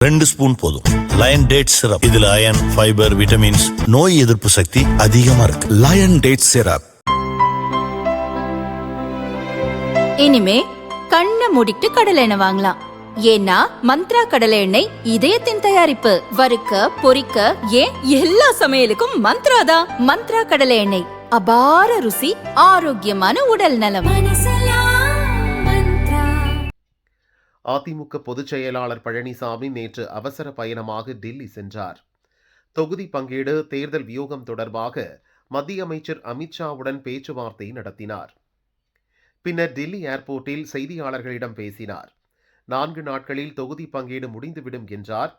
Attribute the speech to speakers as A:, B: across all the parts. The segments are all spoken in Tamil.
A: 2 ஸ்பூன் போதும். Lion date syrup. இதுல அயன், ஃபைபர், விட்டமின்ஸ், நோய் எதிர்ப்பு சக்தி அதிகமா இருக்கு. Lion date syrup.
B: இனிமே கண்ணை மூடிட்டு கடலை எண்ணெய் வாங்கலாம். ஏன்னா மந்த்ரா கடலை எண்ணெய் இதயத்தின் தயாரிப்பு. வறுக்க, பொரிக்க, ஏன் எல்லா சமையலுக்கும் மந்த்ரா தான். மந்த்ரா கடலை எண்ணெய், அபார ருசி, ஆரோக்கியமான உடல் நலம்.
C: அதிமுக பொதுச் செயலாளர் பழனிசாமி நேற்று அவசர பயணமாக டில்லி சென்றார். தொகுதி பங்கீடு, தேர்தல் வியூகம் தொடர்பாக மத்திய அமைச்சர் அமித்ஷாவுடன் பேச்சுவார்த்தை நடத்தினார். பின்னர் டில்லி ஏர்போர்ட்டில் செய்தியாளர்களிடம் பேசினார். 4 நாட்களில் தொகுதி பங்கீடு முடிந்துவிடும் என்றார்.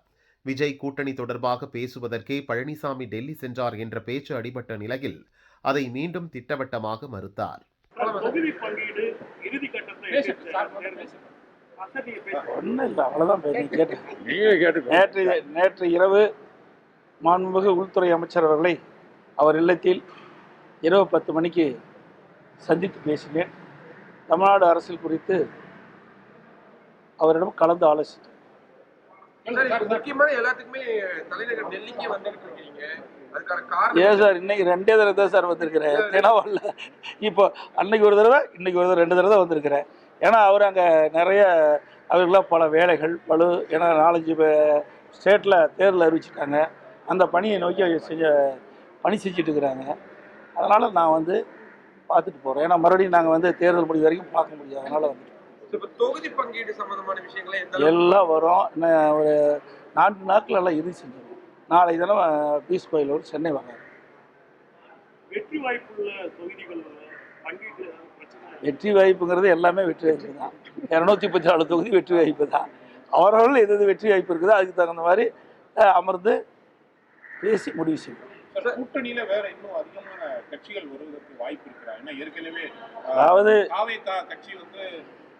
C: விஜய் கூட்டணி தொடர்பாக பேசுவதற்கே பழனிசாமி டெல்லி சென்றார் என்ற பேச்சு அடிபட்ட நிலையில் அதை மீண்டும் திட்டவட்டமாக மறுத்தார்.
D: நேற்று இரவு மாண்புமிகு உள்துறை அமைச்சர் அவர்களை அவர் இல்லத்தில் இரவு 10 மணிக்கு சந்தித்து பேசினேன். தமிழ்நாடு அரசியல் குறித்து அவரிடம் கலந்து ஆலோசித்தேன். ஏன் சார் இன்னைக்கு 2 தடவை தான் சார் வந்திருக்கிறேன். ஏன்னா இப்போ அன்னைக்கு ஒரு தடவை, இன்னைக்கு ஒரு தடவை, 2 தடவை தான் வந்திருக்கிறேன். ஏன்னா அவர் அங்கே நிறைய அவர்களாம் பல வேலைகள் ஏன்னா 4-5 ஸ்டேட்டில் தேர்தல் அறிவிச்சிட்டாங்க. அந்த பணியை நோக்கி பணி செஞ்சுட்டு இருக்கிறாங்க. அதனால் நான் வந்து பார்த்துட்டு போகிறேன். ஏன்னா மறுபடியும் நாங்கள் தேர்தல் முடிவு வரைக்கும் பார்க்க முடியாது. அதனால்
E: தொகுதி பங்கீடு சம்பந்தமான விஷயங்களை
D: எல்லாம் வரும். இன்னும் ஒரு 4 நாட்கள் எல்லாம் இறுதி செஞ்சிடும். நாளை தினம் பீஸ் கோயிலூர் சென்னை வராங்க. வெற்றி வாய்ப்புங்கிறது எல்லாமே வெற்றி வாய்ப்பு தான். 234 தொகுதி வெற்றி வாய்ப்பு தான். அவர்கள் எது வெற்றி வாய்ப்பு இருக்குதோ அதுக்கு தகுந்த மாதிரி அமர்ந்து பேசி முடிவு செய்யும்.
F: கூட்டணியில வேற இன்னும் அதிகமான கட்சிகள் வருவதற்கு வாய்ப்பு இருக்கிறா? ஏற்கனவே
D: அதாவது
F: கட்சி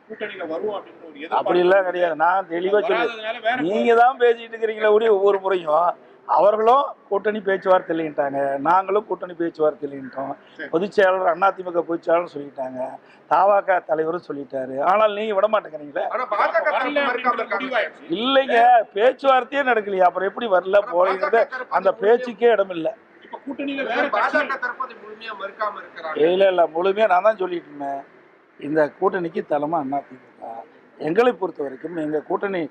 F: கூட்டணியில வரும் அப்படின்ற ஒரு
D: அப்படிலாம் கிடையாது. நான் தெளிவா சொல்லுவேன். நீங்க தான் பேசிட்டு இருக்கிறீங்களா ஒவ்வொரு முறையும். அவர்களும் கூட்டணி பேச்சுவார்த்தை இல்லைன்ட்டாங்க, நாங்களும் கூட்டணி பேச்சுவார்த்தை இல்லைன்ட்டோம். பொதுச் செயலாளர் அதிமுக பொதுச் செயலாளர் சொல்லிட்டாங்க, தவாக தலைவரும் சொல்லிட்டாரு. ஆனால் நீங்க விட மாட்டேங்கிறீங்களே. இல்லைங்க, பேச்சுவார்த்தையே நடக்கலையா, அப்புறம் எப்படி வரல போறீங்கிறது அந்த பேச்சுக்கே இடம் இல்லை. இல்ல முழுமையா நான் தான் சொல்லிட்டு இருந்தேன். இந்த கூட்டணிக்கு தலைமை அதிமுக. எங்களை பொறுத்த வரைக்கும் எங்க கூட்டணி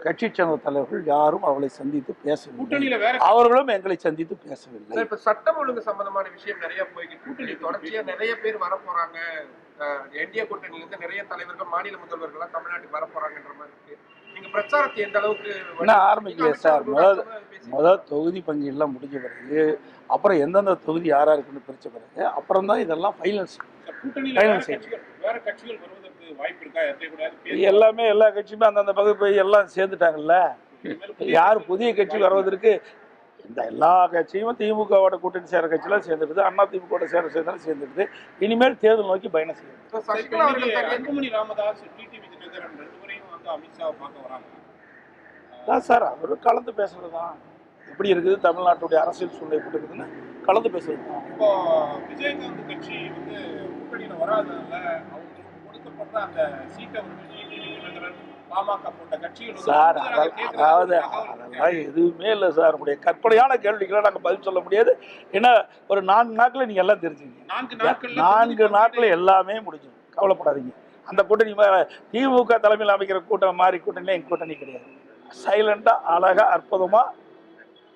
D: கட்சி சேர்ந்த தலைவர்கள் யாரும் அவளை சந்தித்து பேசவில்லை. அவர்களும் எங்களை சந்தித்து பேசவில்லை.
E: இப்ப சட்டம் ஒழுங்கு சம்பந்தமான விஷயம் நிறைய போய்கிட்டு கூட்டணி தொடர்ச்சியா நிறைய பேர் வர போறாங்க. என்டிஏ கூட்டணியில இருந்து நிறைய தலைவர்கள், மாநில முதல்வர்கள் தமிழ்நாட்டுக்கு வர போறாங்கன்ற மாதிரி இருக்கு. நீங்க பிரச்சாரத்தை எந்த அளவுக்கு
D: ஆரம்பிக்கல சார்? முதல் தொகுதி பங்கீடுலாம் முடிஞ்ச பிறகு, அப்புறம் எந்தெந்த தொகுதி யாருக்குன்னு பிரிச்ச பிறகு அப்புறம் தான் இதெல்லாம் ஃபைனல்ஸ். எல்லாமே எல்லா கட்சியுமே அந்தந்த பகுதி எல்லாம் சேர்ந்துட்டாங்கல்ல. யார் புதிய கட்சி வருவதற்கு இந்த எல்லா கட்சியும் திமுகவோட கூட்டணி சேர கட்சியெல்லாம் சேர்ந்துடுது, அதிமுக சேர்ந்தாலும் சேர்ந்துடுது. இனிமேல் தேர்தல் நோக்கி பயணம் செய்யும். சார் அவரும் கலந்து பேசுறது தான். எப்படி இருக்குது தமிழ்நாட்டுடைய அரசியல் சூழ்நிலை எப்படி இருக்குதுன்னு கலந்து பேசுறது தான்.
F: இப்போ விஜயகாந்த் கட்சி கூட்டணியில வராதனால அவங்களுக்கு கொடுக்கப்பட்ட அந்த சீட்டை
D: சார் அதாவது அதெல்லாம் எதுவுமே இல்லை சார். நம்முடைய கற்பனையான கேள்விகளை நாங்கள் பதில் சொல்ல முடியாது. ஏன்னா ஒரு 4 நாட்கள் நீங்க எல்லாம் தெரிஞ்சுங்க. 4 நாட்கள் எல்லாமே முடிஞ்சிடும், கவலைப்படாதீங்க. அந்த கூட்டணி திமுக தலைமையில் அமைக்கிற கூட்டம் மாதிரி கூட்டணியில எங்க கூட்டணி கிடையாது. சைலண்டா அழகா அற்புதமா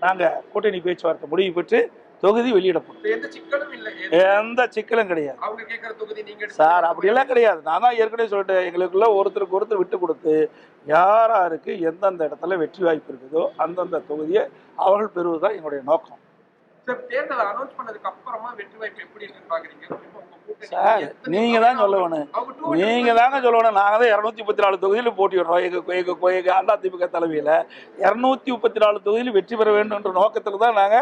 D: நாங்க கூட்டணி பேச்சுவார்த்தை முடிவு பெற்று தொகுதி வெளியிடப்படும். எந்த சிக்கலும் கிடையாது சார். அப்படியெல்லாம் கிடையாது. நான் தான் ஏற்கனவே சொல்லிட்டேன், எங்களுக்குள்ள ஒருத்தருக்கு ஒருத்தர் விட்டு கொடுத்து யாருக்கு எந்தெந்த இடத்துல வெற்றி வாய்ப்பு இருக்குதோ அந்தந்த தொகுதியை அவர்கள் பெறுவதுதான் எங்களுடைய நோக்கம். சார் நீங்க தான் சொல்லணும், நீங்க தாங்க சொல்லணும். நாங்க தான் 234 தொகுதியில் போட்டிடுறோம். எங்க அதிமுக தலைமையில 234 தொகுதியில் வெற்றி பெற வேண்டும் என்ற நோக்கத்தில் தான் நாங்க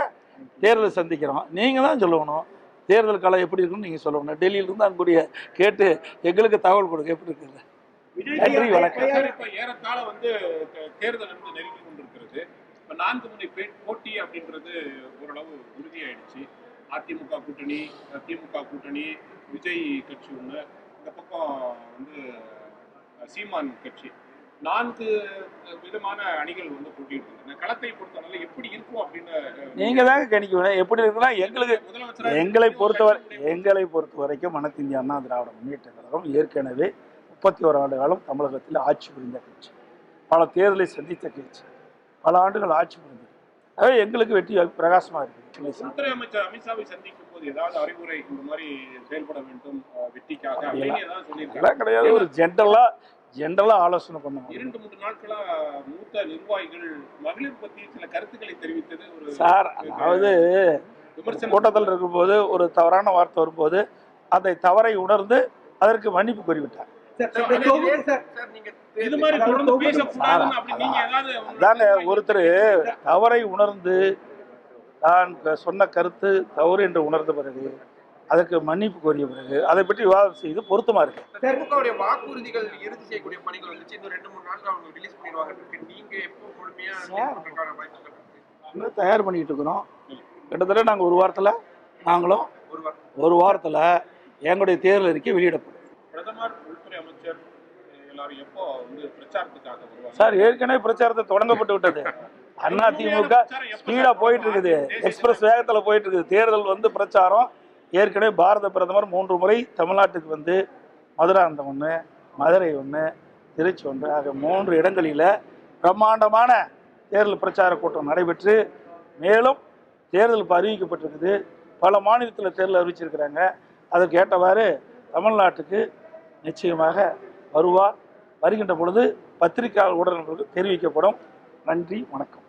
D: தேர்தலை சந்திக்கிறோம். நீங்க தான் சொல்லணும் தேர்தல் காலம் எப்படி இருக்குன்னு. நீங்க சொல்லணும். டெல்லியிலிருந்து அங்குடைய கேட்டு எங்களுக்கு தகவல் கொடுக்க எப்படி இருக்குது. நன்றி, வணக்கம்.
F: ஏறத்தாழ தேர்தல் நெருங்கி கொண்டிருக்கிறது. 4 முனை போட்டி அப்படின்றது ஓரளவு உறுதியாயிடுச்சு. அதிமுக கூட்டணி, திமுக கூட்டணி, விஜய் கட்சி ஒன்று, இந்த பக்கம் சீமான் கட்சி. 4 விதமான அணிகள் வந்து போட்டிட்டு இருக்காங்க. களத்தை பொறுத்தவரை எப்படி இருக்கும் அப்படின்னு
D: நீங்க தாங்க கணிக்கணும். எப்படி இருக்குன்னா எங்களை பொறுத்த வரைக்கும் அனைத்து இந்திய அண்ணா திராவிட முன்னேற்ற கழகம் ஏற்கனவே 31 ஆண்டு காலம் தமிழகத்தில் ஆட்சி புரிந்த கட்சி, பல தேர்தலை சந்தித்த கட்சி, பல ஆண்டுகள் ஆட்சி புரிந்தது. அதாவது எங்களுக்கு வெற்றி பிரகாசமா இருக்கு.
F: உள்துறை அமைச்சர் அமித்ஷாவை சந்திக்கும் போது ஏதாவது அறிவுரை இந்த மாதிரி செயல்பட வேண்டும் வெற்றிக்காக அப்படின்னு ஏதாவது சொல்லியிருக்காங்க?
D: கிடையாது. ஒரு ஜென்ரலா ஆலோசனை பண்ணுவாங்க.
F: 2-3 நாட்களா மூத்த நிர்வாகிகள் மகளிர் பத்தி சில கருத்துக்களை தெரிவித்தது ஒரு
D: சார், அதாவது கூட்டத்தில் இருக்கும்போது ஒரு தவறான வார்த்தை வரும்போது அதை தவறை உணர்ந்து அதற்கு மன்னிப்பு கோரிவிட்டார்.
F: இது மாதிரி தொடர்ந்து பேசக்கூடாதுன்னு அப்படி நீங்க ஏதாவது
D: அதாங்க, ஒருத்தர் தவறை உணர்ந்து தான் சொன்ன கருத்து தவறு என்று உணர்ந்த பிறகு அதற்கு மன்னிப்பு கோரிய பிறகு அதை பற்றி விவாதம் செய்து பொருத்தமா இருக்கு.
E: திமுகவுடைய வாக்குறுதிகள் இறுதி செய்யக்கூடிய பணிகள் வந்துச்சு. இன்னும் 2-3 நாட்கள் அவங்க ரிலீஸ் பண்ணிடுவாங்க. நீங்க எப்போ முழுமையா
D: தயார் பண்ணிட்டு இருக்கிறோம். கிட்டத்தட்ட நாங்கள் ஒரு வாரத்தில் எங்களுடைய தேர்தல் அறிக்கை வெளியிடப்படும்.
F: பிரதமர், உள்துறை அமைச்சர் எல்லாரும் எப்போ வந்து பிரச்சாரத்துக்காக வருவாங்க?
D: சார், ஏற்கனவே பிரச்சாரத்தை தொடங்கப்பட்டு விட்டது. அண்ணா திமுக ஸ்பீடா போயிட்டு இருக்குது, எக்ஸ்பிரஸ் வேகத்தில் போயிட்டு இருக்குது. தேர்தல் வந்து பிரச்சாரம் ஏற்கனவே பாரத பிரதமர் 3 முறை தமிழ்நாட்டுக்கு வந்து மதுராந்தகம் 1, மதுரை 1, திருச்சி 1 ஆக 3 இடங்களில் பிரம்மாண்டமான தேர்தல் பிரச்சார கூட்டம் நடைபெற்று மேலும் தேர்தல் இப்போ அறிவிக்கப்பட்டிருக்குது. பல மாநிலத்தில் தேர்தல் அறிவிச்சிருக்கிறாங்க. அதற்கு ஏற்றவாறு தமிழ்நாட்டுக்கு நிச்சயமாக வருகின்ற பொழுது பத்திரிகையாளர் உடனே தெரிவிக்கப்படும். நன்றி, வணக்கம்.